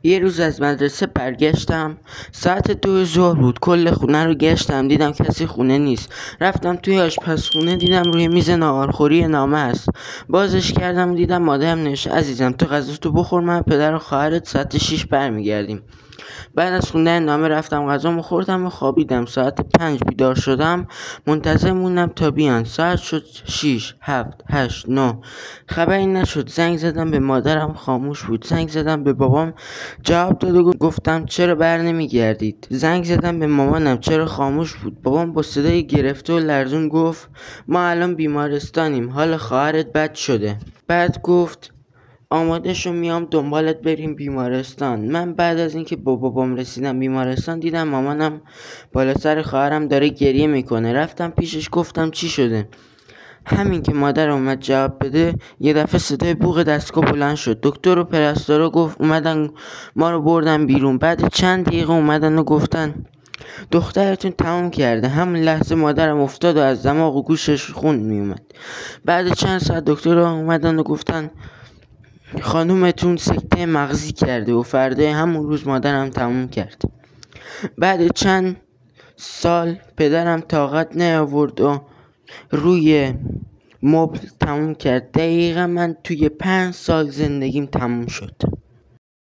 یه روز از مدرسه برگشتم، ساعت 2 ظهر بود. کل خونه رو گشتم، دیدم کسی خونه نیست. رفتم توی آشپزخونه، دیدم روی میز ناهارخوری نامه است. بازش کردم و دیدم مادرم نوشته عزیزم تو غذاتو بخور، من پدر و خواهرت ساعت 6 برمیگردیم. بعد از خوندن نامه رفتم غذامو خوردم و خوابیدم. ساعت 5 بیدار شدم، منتظر موندم تا بیان. ساعت شد 6 7 8 9، خبری نشد. زنگ زدم به مادرم، خاموش بود. زنگ زدم به بابام، جواب داد و گفتم چرا بر نمیگردید. زنگ زدم به مامانم، چرا خاموش بود. بابام با صدای گرفته و لرزون گفت ما الان بیمارستانیم، حال خواهرت بد شده. بعد گفت آماده شو میام دنبالت بریم بیمارستان. من بعد از اینکه با بابام رسیدم بیمارستان، دیدم مامانم بالا سر خواهرم داره گریه میکنه. رفتم پیشش، گفتم چی شده. همین که مادر اومد جواب بده، یه دفعه صدای بوق دستگاه بلند شد. دکتر و پرستارا اومدن ما رو بردن بیرون. بعد چند دقیقه اومدن و گفتن دخترتون تمام کرده. همون لحظه مادرم افتاد و از دماغ و گوشش خون میومد. بعد چند ساعت دکترها اومدن و گفتن خانومتون سکته مغزی کرده و فردای همون روز مادرم تموم کرد. بعد چند سال پدرم طاقت نیاورد و روی مبل تموم کرد. دقیقا من توی 5 سال زندگیم تموم شد.